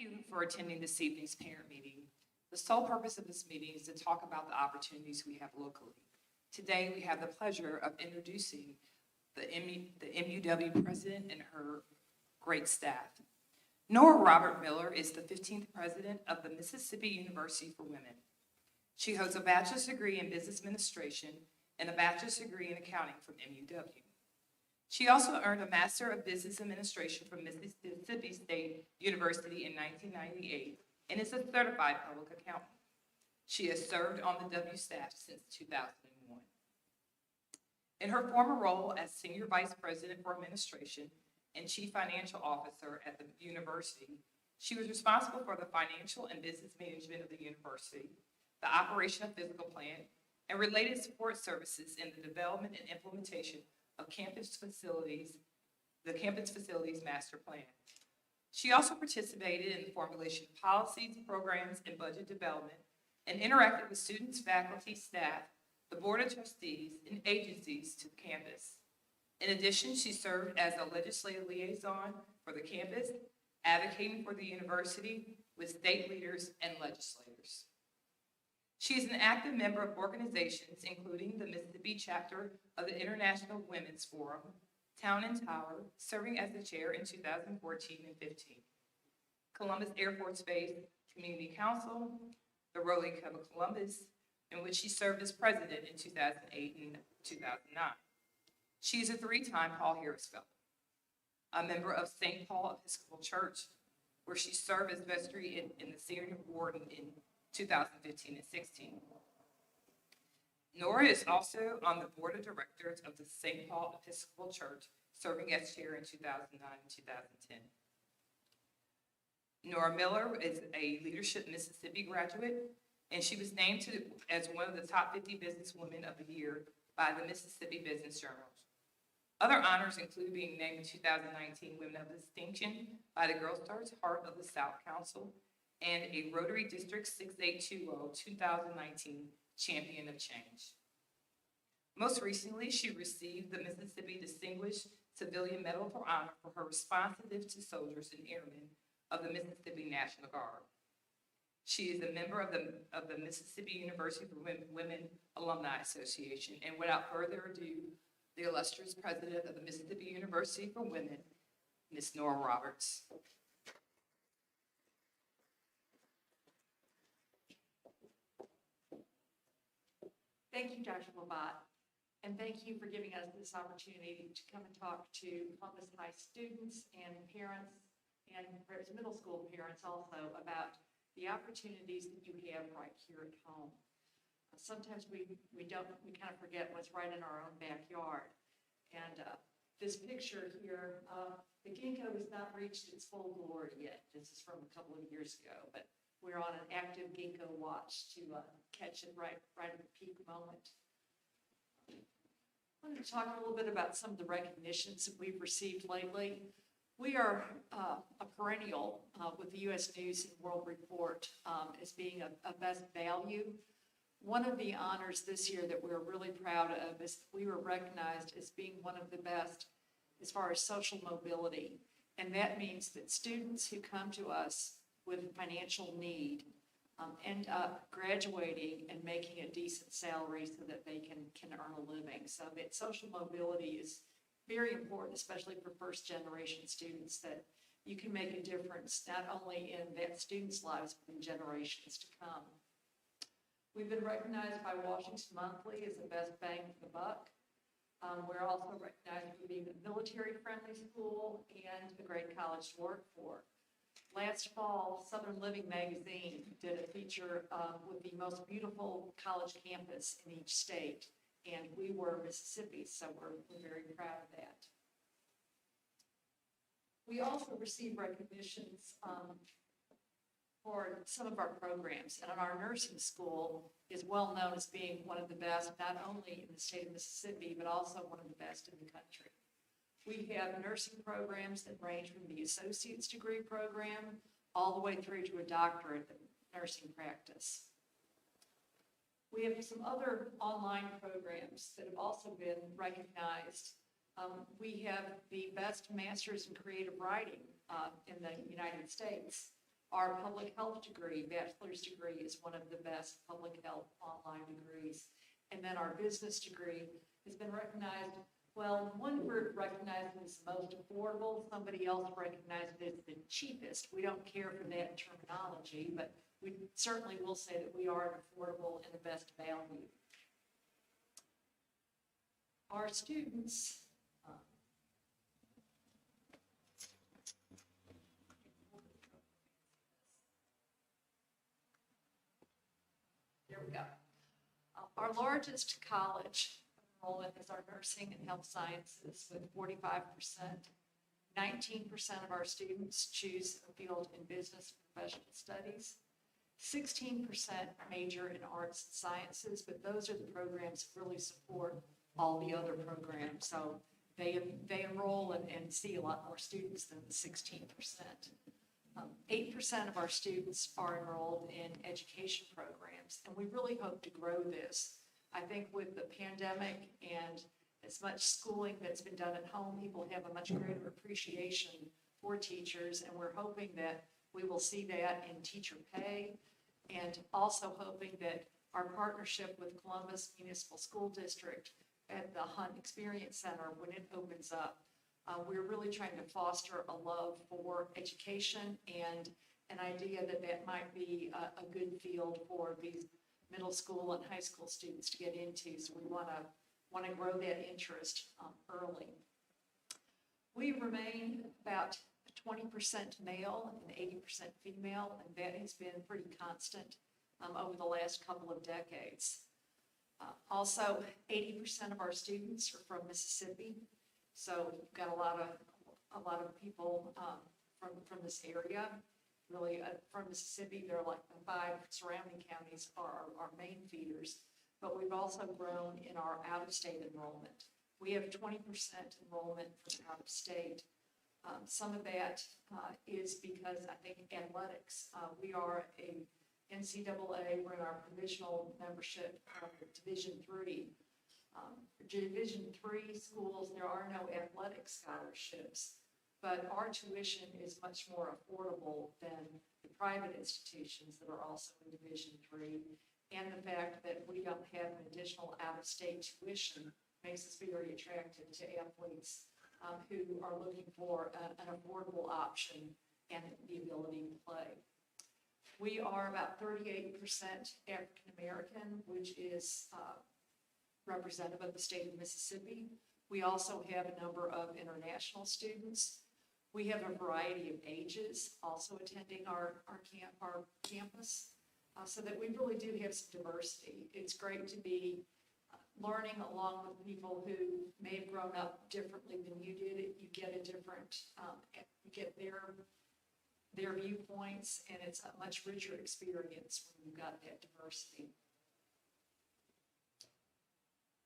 you for attending this evening's parent meeting. The sole purpose of this meeting is to talk about the opportunities we have locally. Today, we have the pleasure of introducing the MUW President and her great staff. Nora Robert Miller is the 15th President of the Mississippi University for Women. She holds a bachelor's degree in business administration and a bachelor's degree in accounting from MUW. She also earned a Master of Business Administration from Mississippi State University in 1998 and is a certified public accountant. She has served on the W staff since 2001. In her former role as Senior Vice President for Administration and Chief Financial Officer at the university, she was responsible for the financial and business management of the university, the operation of physical plant, and related support services in the development and implementation of campus facilities, the campus facilities master plan. She also participated in the formulation of policies, programs, and budget development, and interacted with students, faculty, staff, the board of trustees, and agencies to the campus. In addition, she served as a legislative liaison for the campus, advocating for the university with state leaders and legislators. She is an active member of organizations including the Mississippi chapter of the International Women's Forum, Town and Tower, serving as the chair in 2014 and 15. Columbus Air Force Base Community Council, the Rotary Club of Columbus, in which she served as president in 2008 and 2009. She is a three-time Paul Harris Fellow, a member of St. Paul Episcopal Church, where she served as vestry in the senior warden in 2015 and 16. Nora is also on the board of directors of the St. Paul Episcopal Church, serving as chair in 2009 and 2010. Nora Miller is a Leadership Mississippi graduate, and she was named as one of the top 50 businesswomen of the year by the Mississippi Business Journal. Other honors include being named 2019 Women of Distinction by the Girl Stars Heart of the South Council and a Rotary District 6820 2019 Champion of Change. Most recently, she received the Mississippi Distinguished Civilian Medal for Honor for her responsiveness to soldiers and airmen of the Mississippi National Guard. She is a member of the Mississippi University for Women Alumni Association. And without further ado, the illustrious president of the Mississippi University for Women, Ms. Nora Roberts. Thank you, Dr. Labat, and thank you for giving us this opportunity to come and talk to Columbus High students and parents, and perhaps middle school parents also, about the opportunities that you have right here at home. Sometimes we kind of forget what's right in our own backyard. And this picture here, the ginkgo has not reached its full glory yet. This is from a couple of years ago, but we're on an active ginkgo watch to catch it right at the peak moment. I wanted to talk a little bit about some of the recognitions that we've received lately. We are a perennial with the U.S. News and World Report as being a best value. One of the honors this year that we're really proud of is we were recognized as being one of the best as far as social mobility. And that means that students who come to us with financial need end up graduating and making a decent salary so that they can earn a living. So that social mobility is very important, especially for first-generation students, that you can make a difference not only in that student's lives, but in generations to come. We've been recognized by Washington Monthly as the best bang for the buck. We're also recognized for being a military-friendly school and a great college to work for. Last fall, Southern Living magazine did a feature with the most beautiful college campus in each state, and we were Mississippi, so we're very proud of that. We also received recognitions for some of our programs, and our nursing school is well known as being one of the best, not only in the state of Mississippi, but also one of the best in the country. We have nursing programs that range from the associate's degree program all the way through to a doctorate in nursing practice. We have some other online programs that have also been recognized. We have the best master's in creative writing in the United States. Our public health degree, bachelor's degree, is one of the best public health online degrees. And then our business degree has been recognized, well, one group recognized it as the most affordable, somebody else recognized it as the cheapest. We don't care for that terminology, but we certainly will say that we are an affordable and the best value. Our students, there we go. Our largest college enrollment is our nursing and health sciences with 45%. 19% of our students choose a field in business and professional studies. 16% major in arts and sciences, but those are the programs that really support all the other programs. So they enroll and see a lot more students than the 16%. 8% of our students are enrolled in education programs, and we really hope to grow this. I think with the pandemic and as much schooling that's been done at home, people have a much greater appreciation for teachers, and we're hoping that we will see that in teacher pay, and also hoping that our partnership with Columbus Municipal School District at the Hunt Experience Center, when it opens up, we're really trying to foster a love for education and an idea that that might be a good field for these middle school and high school students to get into. So we want to grow that interest early. We remain about 20% male and 80% female, and that has been pretty constant over the last couple of decades. Also, 80% of our students are from Mississippi, so we've got a lot of people from this area. Really, from Mississippi, they're like the 5 surrounding counties are our main feeders, but we've also grown in our out-of-state enrollment. We have 20% enrollment from out of state. Some of that is because I think athletics, we are a NCAA, we're in our provisional membership of Division III. Division III schools, there are no athletic scholarships, but our tuition is much more affordable than the private institutions that are also in Division III. And the fact that we don't have an additional out-of-state tuition makes us very attractive to athletes who are looking for an affordable option and the ability to play. We are about 38% African-American, which is representative of the state of Mississippi. We also have a number of international students. We have a variety of ages also attending our campus, so that we really do have some diversity. It's great to be learning along with people who may have grown up differently than you did. You get a different, you get their viewpoints, and it's a much richer experience when you've got that diversity.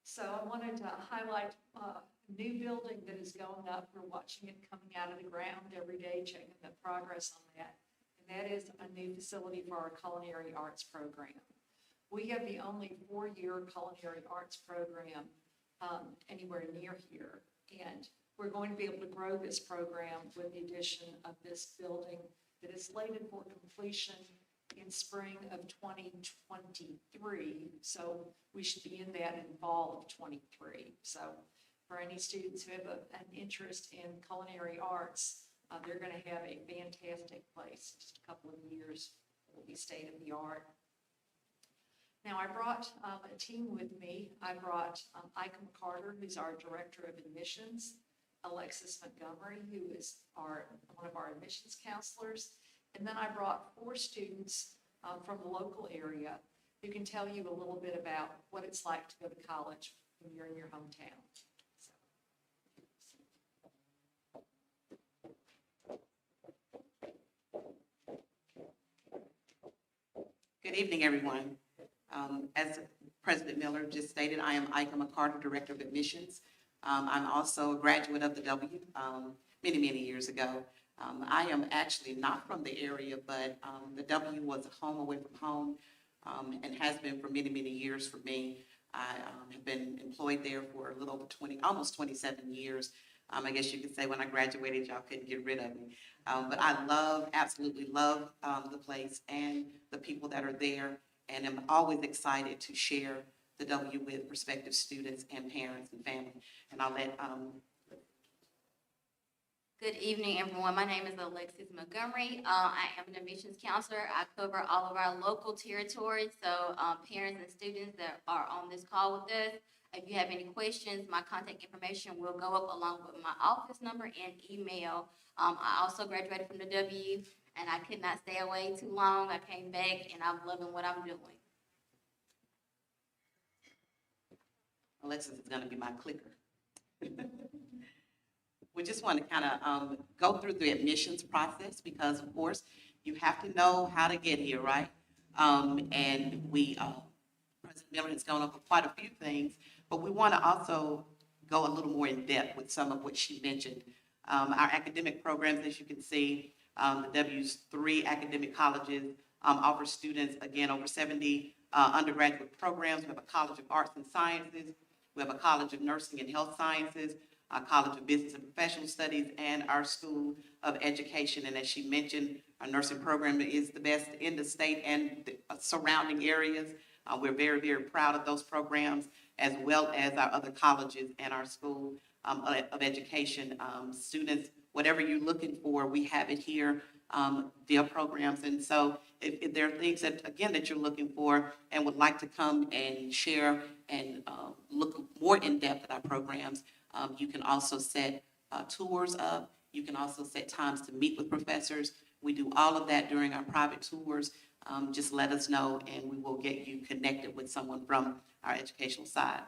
So I wanted to highlight a new building that is going up. We're watching it coming out of the ground every day, checking the progress on that. And that is a new facility for our culinary arts program. We have the only 4-year culinary arts program anywhere near here. And we're going to be able to grow this program with the addition of this building that is slated for completion in spring of 2023. So we should be in that in fall of 23. So for any students who have an interest in culinary arts, they're going to have a fantastic place. Just a couple of years, it will be state of the art. Now, I brought a team with me. I brought Ika McCarter, who's our Director of Admissions, Alexis Montgomery, who is one of our admissions counselors, and then I brought 4 students from the local area who can tell you a little bit about what it's like to go to college when you're in your hometown. Good evening, everyone. As President Miller just stated, I am Ika McCarter, Director of Admissions. I'm also a graduate of the W many, many years ago. I am actually not from the area, but the W was a home away from home and has been for many, many years for me. I have been employed there for a little over almost 27 years. I guess you could say when I graduated, y'all couldn't get rid of me. But I absolutely love the place and the people that are there, and I'm always excited to share the W with prospective students and parents and family. And I'll let Good evening, everyone. My name is Alexis Montgomery. I am an admissions counselor. I cover all of our local territories, so parents and students that are on this call with us, if you have any questions, my contact information will go up along with my office number and email. I also graduated from the W, and I could not stay away too long. I came back, and I'm loving what I'm doing. Alexis is going to be my clicker. We just want to kind of go through the admissions process because, of course, you have to know how to get here, right? And President Miller has gone over quite a few things, but we want to also go a little more in depth with some of what she mentioned. Our academic programs, as you can see, the W's 3 academic colleges offer students, again, over 70 undergraduate programs. We have a College of Arts and Sciences. We have a College of Nursing and Health Sciences, a College of Business and Professional Studies, and our School of Education. And as she mentioned, our nursing program is the best in the state and the surrounding areas. We're very, very proud of those programs, as well as our other colleges and our School of Education. Students, whatever you're looking for, we have it here via programs. And so if there are things that, again, that you're looking for and would like to come and share and look more in depth at our programs, you can also set tours up. You can also set times to meet with professors. We do all of that during our private tours. Just let us know and we will get you connected with someone from our educational side.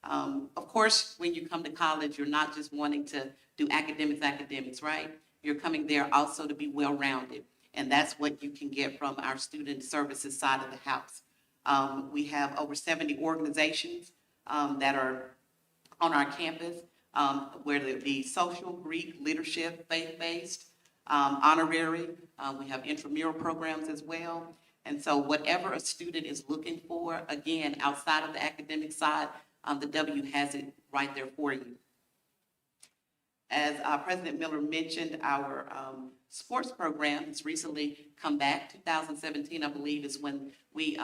Of course, when you come to college, you're not just wanting to do academics, right? You're coming there also to be well-rounded. And that's what you can get from our student services side of the house. We have over 70 organizations that are on our campus, whether it be social, Greek, leadership, faith-based, honorary. We have intramural programs as well. And so whatever a student is looking for, again, outside of the academic side, the W has it right there for you. As President Miller mentioned, our sports program has recently come back. 2017, I believe, is when we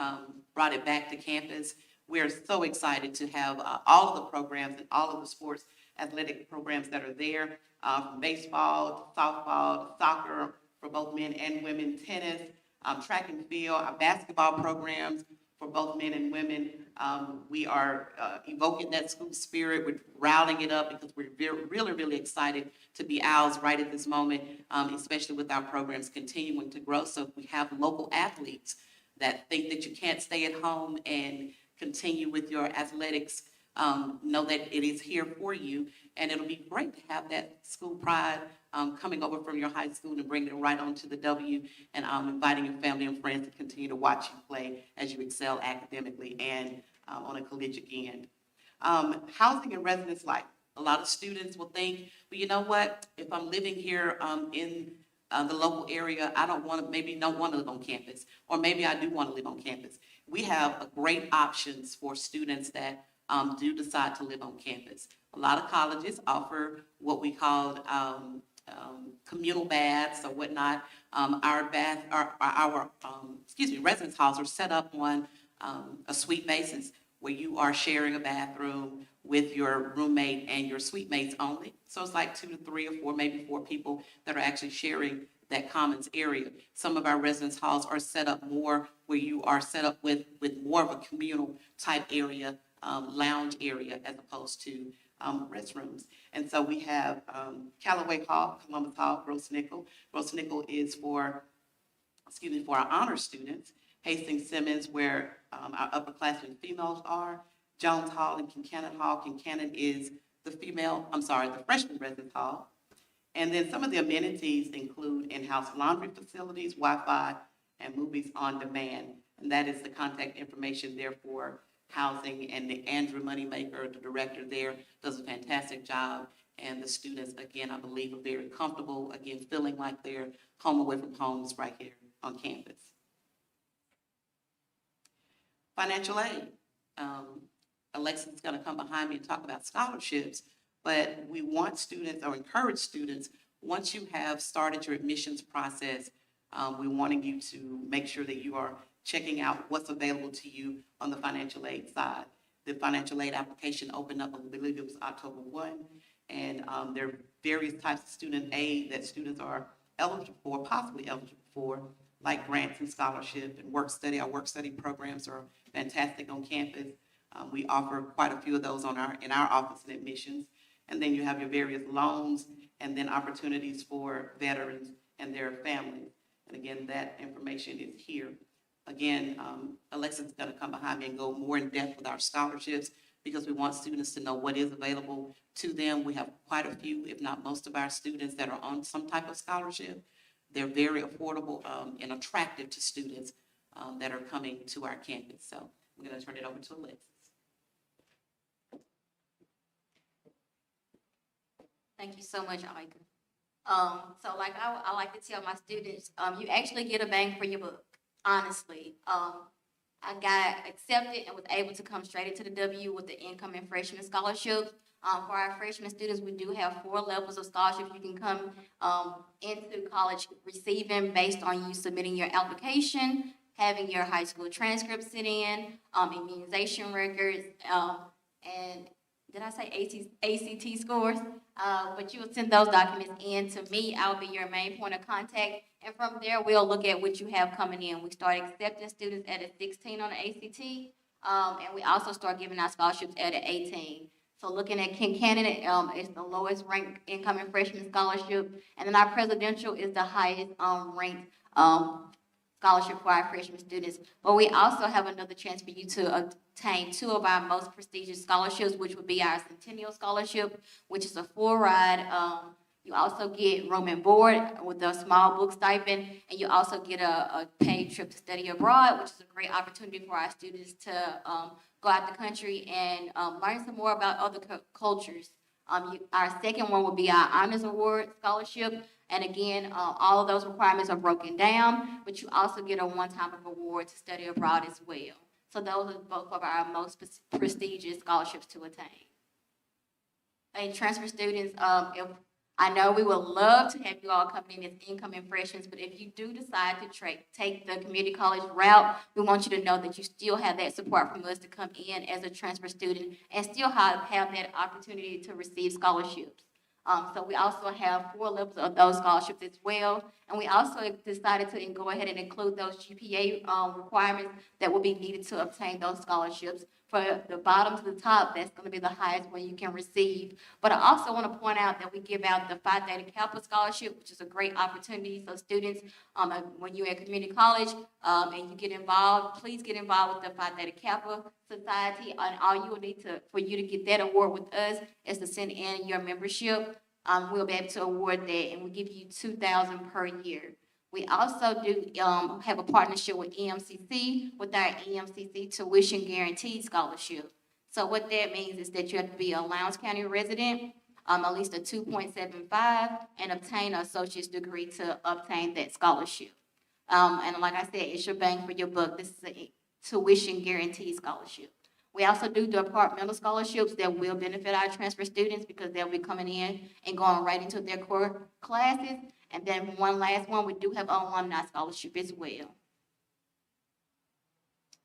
brought it back to campus. We're so excited to have all of the programs and all of the sports athletic programs that are there, from baseball, to softball, to soccer for both men and women, tennis, track and field, our basketball programs for both men and women. We are evoking that school spirit. We're rallying it up because we're really, really excited to be Owls right at this moment, especially with our programs continuing to grow. So if we have local athletes that think that you can't stay at home and continue with your athletics, know that it is here for you, and it'll be great to have that school pride coming over from your high school and bringing it right onto the W, and inviting your family and friends to continue to watch you play as you excel academically and on a collegiate end. Housing and residence life. A lot of students will think, well, you know what, if I'm living here in the local area, I don't want to live on campus, or maybe I do want to live on campus. We have great options for students that do decide to live on campus. A lot of colleges offer what we call communal baths or whatnot. Our residence halls are set up on a suite basis where you are sharing a bathroom with your roommate and your suite mates only. So it's like 2 to 3 or 4, maybe 4 people that are actually sharing that commons area. Some of our residence halls are set up more where you are set up with more of a communal type area, lounge area, as opposed to restrooms. And so we have Callaway Hall, Columbus Hall, Gross Nickel. Gross Nickel is for our honor students. Hastings Simmons, where our upperclassmen females are. Jones Hall and Kincannon Hall. Kincannon is the freshman residence hall. And then some of the amenities include in-house laundry facilities, Wi-Fi, and movies on demand. And that is the contact information there for housing. And the Andrew Moneymaker, the director there, does a fantastic job. And the students, again, I believe, are very comfortable, again, feeling like they're home away from homes right here on campus. Financial aid. Alexis is going to come behind me and talk about scholarships, But we want students, or encourage students, once you have started your admissions process, we're wanting you to make sure that you are checking out what's available to you on the financial aid side. The financial aid application opened up, I believe it was October 1, and there are various types of student aid that students are eligible for, possibly eligible for, like grants and scholarship and work study. Our work study programs are fantastic on campus. We offer quite a few of those in our office in admissions. And then you have your various loans and then opportunities for veterans and their families. And again, that information is here. Again, Alexis is going to come behind me and go more in depth with our scholarships because we want students to know what is available to them. We have quite a few, if not most of our students that are on some type of scholarship. They're very affordable and attractive to students that are coming to our campus. So I'm going to turn it over to Alexis. Thank you so much, Aika. So like I like to tell my students, you actually get a bang for your buck, honestly. I got accepted and was able to come straight into the W with the incoming freshman scholarship. For our freshman students, we do have 4 levels of scholarships you can come into college receiving based on you submitting your application, having your high school transcript sent in, immunization records, and did I say ACT scores? But you will send those documents in to me. I'll be your main point of contact. And from there, we'll look at what you have coming in. We start accepting students at a 16 on the ACT, and we also start giving out scholarships at an 18. So looking at candidate, it's the lowest ranked incoming freshman scholarship, and then our presidential is the highest ranked scholarship for our freshman students. But we also have another chance for you to obtain 2 of our most prestigious scholarships, which would be our Centennial Scholarship, which is a full ride. You also get room and board with a small book stipend, and you also get a paid trip to study abroad, which is a great opportunity for our students to go out the country and learn some more about other cultures. Our second one will be our Honors Award Scholarship. And again, all of those requirements are broken down, but you also get a one-time award to study abroad as well. So those are both of our most prestigious scholarships to attain. And transfer students, if I know we would love to have you all coming in as incoming freshmen, but if you do decide to take the community college route, we want you to know that you still have that support from us to come in as a transfer student and still have that opportunity to receive scholarships. So we also have 4 levels of those scholarships as well. And we also decided to go ahead and include those GPA requirements that will be needed to obtain those scholarships. For the bottom to the top, that's going to be the highest one you can receive. But I also want to point out that we give out the Phi Theta Kappa Scholarship, which is a great opportunity. So students, when you're at community college and you get involved, please get involved with the Phi Theta Kappa Society. And all you will need for you to get that award with us is to send in your membership. We'll be able to award that, and we give you $2,000 per year. We also do have a partnership with EMCC with our EMCC Tuition Guaranteed Scholarship. So what that means is that you have to be a Lowndes County resident, at least a 2.75, and obtain an associate's degree to obtain that scholarship. And like I said, it's your bang for your buck. This is a tuition guaranteed scholarship. We also do departmental scholarships that will benefit our transfer students because they'll be coming in and going right into their core classes. And then one last one, we do have an alumni scholarship as well.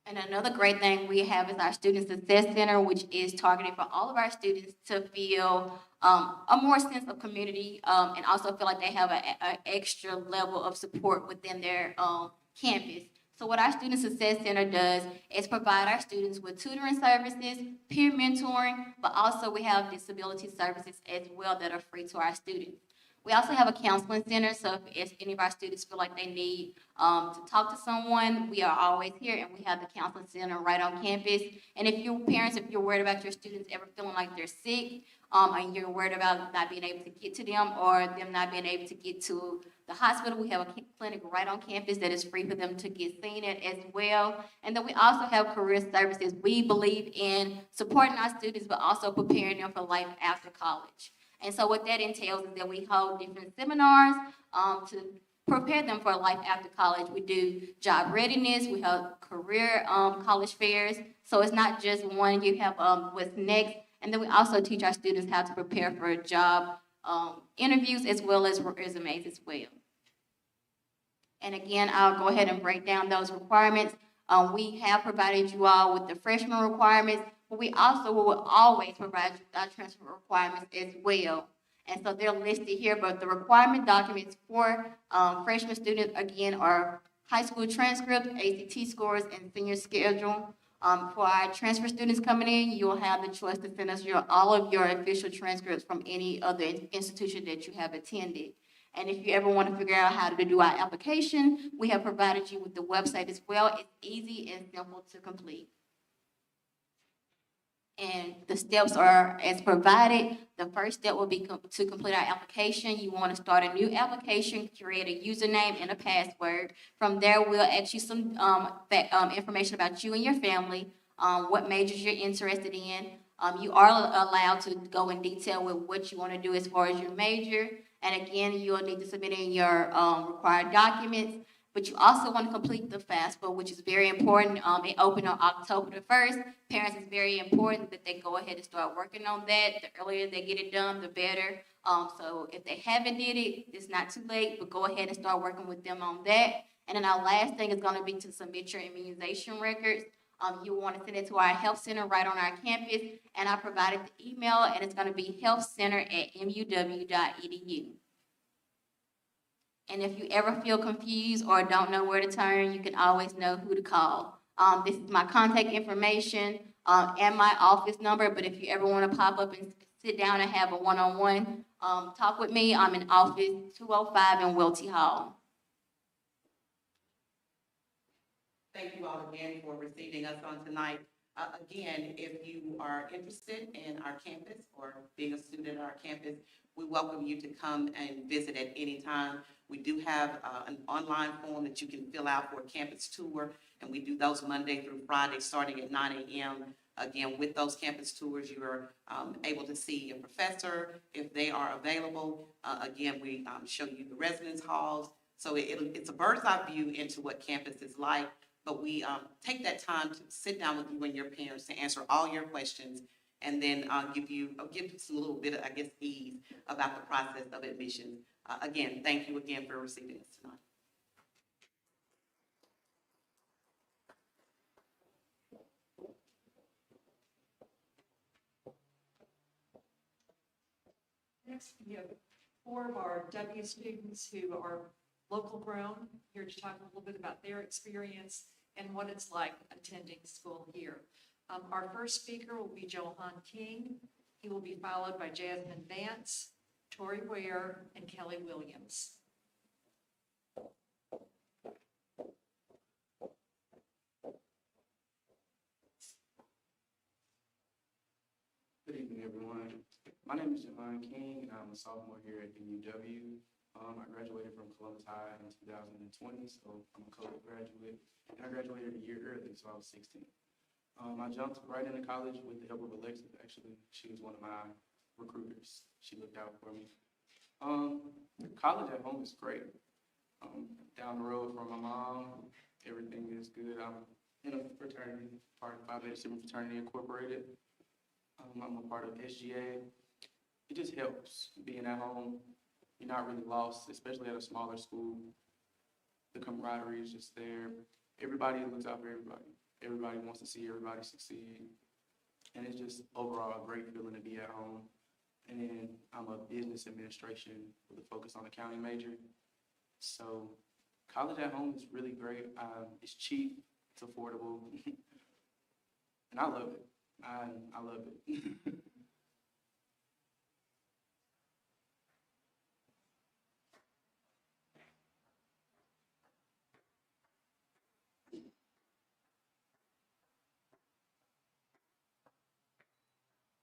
And another great thing we have is our Student Success Center, which is targeted for all of our students to feel a more sense of community and also feel like they have an extra level of support within their campus. So what our Student Success Center does is provide our students with tutoring services, peer mentoring, but also we have disability services as well that are free to our students. We also have a counseling center, so if any of our students feel like they need to talk to someone, we are always here, and we have the counseling center right on campus. And if you're parents, if you're worried about your students ever feeling like they're sick, and you're worried about not being able to get to them or them not being able to get to the hospital, we have a clinic right on campus that is free for them to get seen at as well. And then we also have career services. We believe in supporting our students, but also preparing them for life after college. And so what that entails is that we hold different seminars to prepare them for life after college. We do job readiness, we have career college fairs. So it's not just one, you have what's next, And then we also teach our students how to prepare for job interviews as well as resumes as well. And again, I'll go ahead and break down those requirements. We have provided you all with the freshman requirements, but we also will always provide you with our transfer requirements as well. And so they're listed here, but the requirement documents for freshman students, again, are high school transcript, ACT scores, and senior schedule. For our transfer students coming in, you'll have the choice to send us all of your official transcripts from any other institution that you have attended. And if you ever want to figure out how to do our application, we have provided you with the website as well. It's easy and simple to complete. And the steps are as provided. The first step will be to complete our application. You want to start a new application, create a username and a password. From there, we'll ask you some information about you and your family, what majors you're interested in. You are allowed to go in detail with what you want to do as far as your major. And again, you'll need to submit in your required documents. But you also want to complete the FAFSA, which is very important. It opened on October the 1st. Parents, it's very important that they go ahead and start working on that. The earlier they get it done, the better. So if they haven't did it, it's not too late, but go ahead and start working with them on that. And then our last thing is going to be to submit your immunization records. You want to send it to our health center right on our campus. And I provided the email, and it's going to be healthcenter@muw.edu. And if you ever feel confused or don't know where to turn, you can always know who to call. This is my contact information and my office number, but if you ever want to pop up and sit down and have a one-on-one talk with me, I'm in office 205 in Welty Hall. Thank you all again for receiving us on tonight. Again, if you are interested in our campus or being a student at our campus, we welcome you to come and visit at any time. We do have an online form that you can fill out for a campus tour, and we do those Monday through Friday starting at 9 a.m. Again, with those campus tours, you are able to see a professor if they are available. Again, we show you the residence halls. So it's a bird's eye view into what campus is like, but we take that time to sit down with you and your parents to answer all your questions, and then give us a little bit of, I guess, ease about the process of admission. Again, thank you again for receiving us tonight. Next, we have 4 of our W students who are local grown, here to talk a little bit about their experience and what it's like attending school here. Our first speaker will be Johan King. He will be followed by jasminevance, Tori Ware, and Kelly Williams. Good evening, everyone. My name is Johan King, and I'm a sophomore here at MUW. I graduated from Columbus High in 2020, so I'm a co-ed graduate. And I graduated a year early, so I was 16. I jumped right into college with the help of Alexis. Actually, she was one of my recruiters. She looked out for me. College at home is great. Down the road from my mom, everything is good. I'm in a fraternity, part of Phi Beta Sigma Fraternity Incorporated. I'm a part of SGA. It just helps being at home. You're not really lost, especially at a smaller school. The camaraderie is just there. Everybody looks out for everybody. Everybody wants to see everybody succeed. And it's just overall a great feeling to be at home. And then I'm a business administration with a focus on accounting major. So college at home is really great. It's cheap, it's affordable, and I love it. I love it.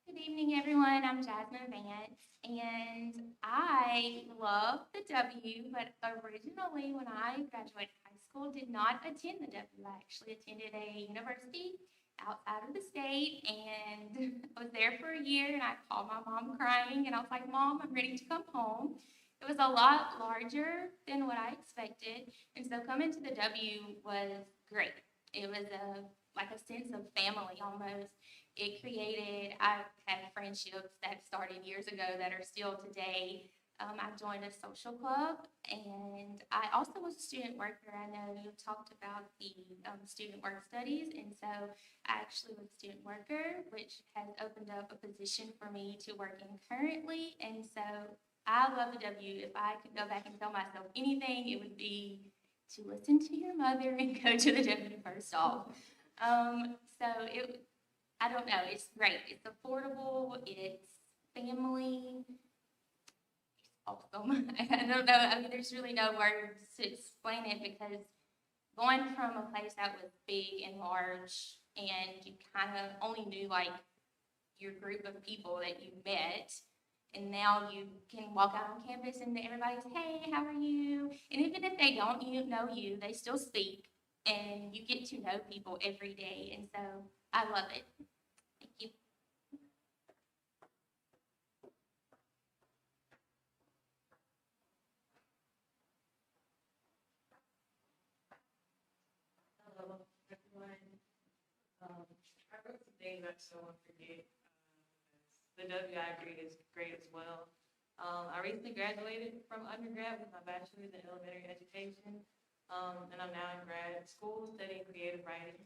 Good evening, everyone. I'm jasminevance, and I love the W, but originally when I graduated high school, did not attend the W. I actually attended a university outside of the state, and I was there for a year, and I called my mom crying, and I was like, Mom, I'm ready to come home. It was a lot larger than what I expected, and so coming to the W was great. It was like a sense of family almost. I've had friendships that started years ago that are still today. I joined a social club, and I also was a student worker. I know you talked about the student work studies, and so I actually was a student worker, which has opened up a position for me to work in currently. And so I love the W. If I could go back and tell myself anything, it would be to listen to your mother and go to the W first off. I don't know, it's great. It's affordable, it's family, awesome. I don't know. I mean, there's really no words to explain it because going from a place that was big and large and you kind of only knew like your group of people that you met, and now you can walk out on campus and everybody's, hey, how are you? And even if they don't know you, they still speak and you get to know people every day. And so I love it. Thank you. Hello, everyone. I wrote some things I just don't want to forget. The W I agree is great as well. I recently graduated from undergrad with my bachelor's in elementary education, and I'm now in grad school studying creative writing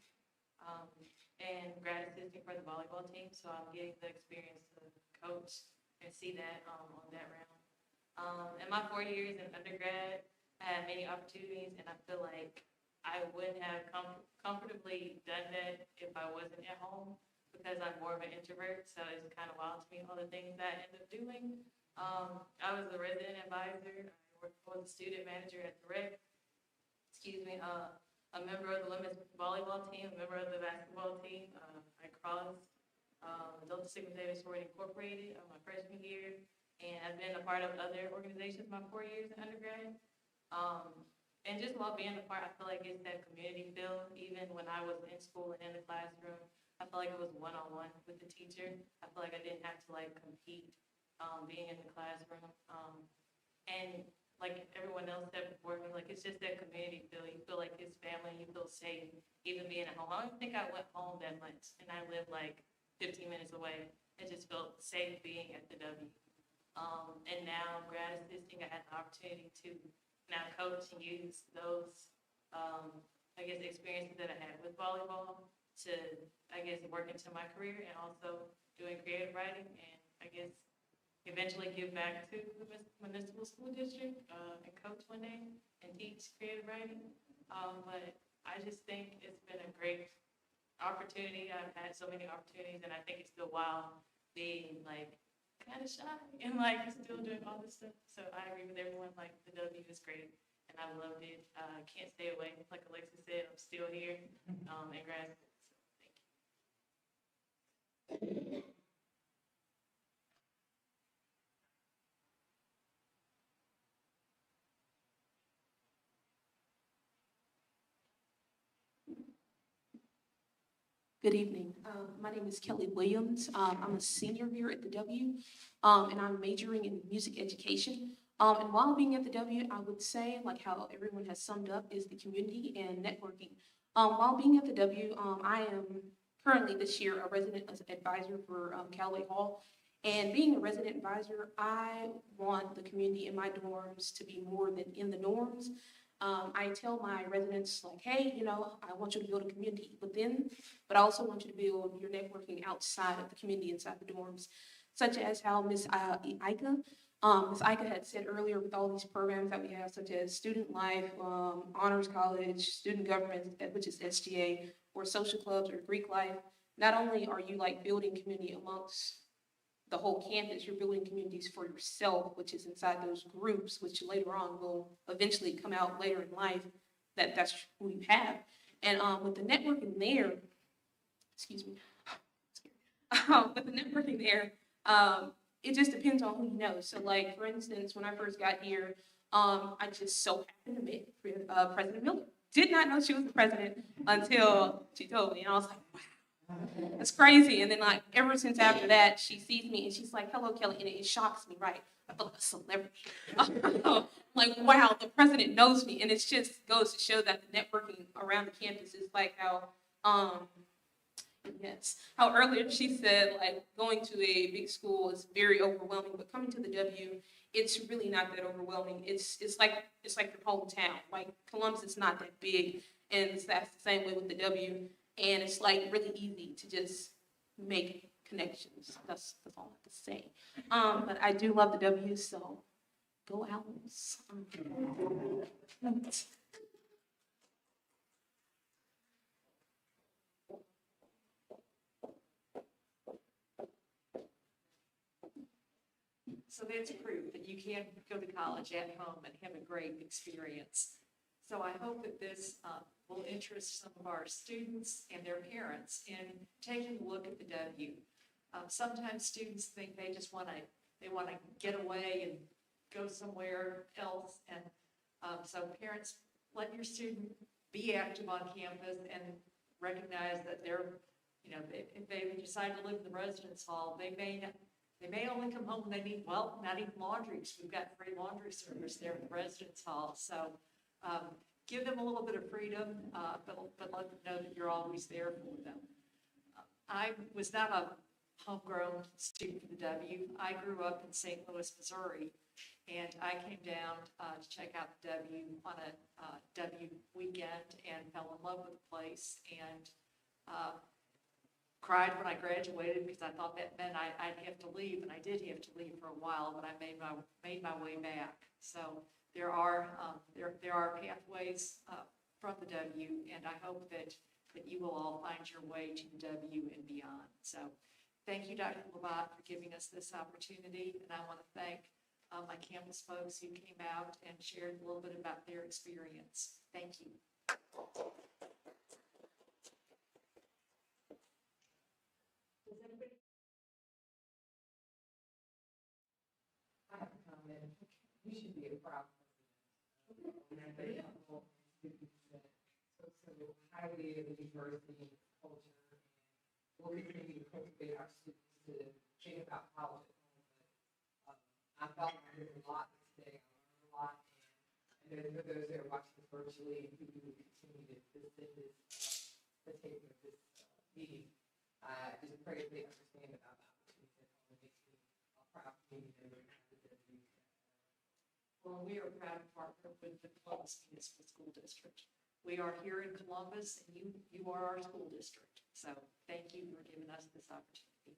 and grad assisting for the volleyball team. So I'm getting the experience to coach and see that on that round. In my 4 years in undergrad, I had many opportunities, and I feel like I wouldn't have comfortably done that if I wasn't at home because I'm more of an introvert. So it's kind of wild to me all the things that I end up doing. I was a resident advisor. I was a student manager at the rec. A member of the women's volleyball team, a member of the basketball team. I crossed Delta Sigma Theta Sorority Incorporated my freshman year, and I've been a part of other organizations my 4 years in undergrad. And just while being a part, I feel like it's that community feel. Even when I was in school and in the classroom, I feel like it was one-on-one with the teacher. I feel like I didn't have to like compete being in the classroom. And like everyone else said before me, like it's just that community feel. You feel like it's family, you feel safe, even being at home. I don't think I went home that much, and I lived like 15 minutes away. It just felt safe being at the W. And now grad assisting, I had the opportunity to now coach and use those, experiences that I had with volleyball to, work into my career and also doing creative writing and eventually give back to the municipal school district and coach one day and teach creative writing. But I just think it's been a great opportunity. I've had so many opportunities, and I think it's still wild being like kind of shy and like still doing all this stuff. So I agree with everyone. Like the W is great, and I loved it. Can't stay away. Like Alexa said, I'm still here in grad school. So thank you. Good evening. My name is Kelly Williams. I'm a senior here at the W, and I'm majoring in music education. And while being at the W, I would say, like how everyone has summed up, is the community and networking. While being at the W, I am currently this year a resident advisor for Callaway Hall. And being a resident advisor, I want the community in my dorms to be more than in the norms. I tell my residents, like, hey, I want you to build a community within, but I also want you to build your networking outside of the community, inside the dorms, such as how Ms. Ika had said earlier, with all these programs that we have, such as Student Life, Honors College, Student Government, which is SGA, or social clubs or Greek Life. Not only are you like building community amongst the whole campus, you're building communities for yourself, which is inside those groups, which later on will eventually come out later in life that's who you have. And with the networking there, with the networking there, it just depends on who you know. So like, for instance, when I first got here, I just so happened to meet President Miller. Did not know she was the president until she told me, and I was like, wow. It's crazy. And then like ever since after that, she sees me and she's like, hello, Kelly. And it shocks me, right? I feel like a celebrity. Like, wow, the president knows me. And it just goes to show that the networking around the campus is like how, Yes. How earlier she said, like, going to a big school is very overwhelming, but coming to the W, it's really not that overwhelming. It's like your hometown. Like, Columbus is not that big, and that's the same way with the W. And it's like really easy to just make connections. That's all I have to say. But I do love the W, so go Owls. So that's proof that you can go to college at home and have a great experience. So I hope that this will interest some of our students and their parents in taking a look at the W. Sometimes students think they just want to get away and go somewhere else. And so parents, let your student be active on campus and recognize that they're, if they decide to live in the residence hall, they may only come home when they need, well, not even laundry, because we've got free laundry service there in the residence hall. So give them a little bit of freedom, but let them know that you're always there for them. I was not a homegrown student for the W. I grew up in St. Louis, Missouri, and I came down to check out the W on a W weekend and fell in love with the place, and cried when I graduated because I thought that meant I'd have to leave, and I did have to leave for a while, but I made my way back. So there are pathways from the W, and I hope that you will all find your way to the W and beyond. So thank you, Dr. Labat, for giving us this opportunity, and I want to thank my campus folks who came out and shared a little bit about their experience. Thank you. I have a comment. You should be a proud president. So highly of the diversity culture, and we'll continue to cultivate our students to think about college at home. But I felt like there's a lot today. I learned a lot, and then for those that are watching this virtually, who will continue to visit this, partake of this meeting, just pray that they understand about the opportunities at home. It makes me a proud community member. Well, we are proud to partner with the Columbus Municipal School District. We are here in Columbus, and you are our school district. So thank you for giving us this opportunity.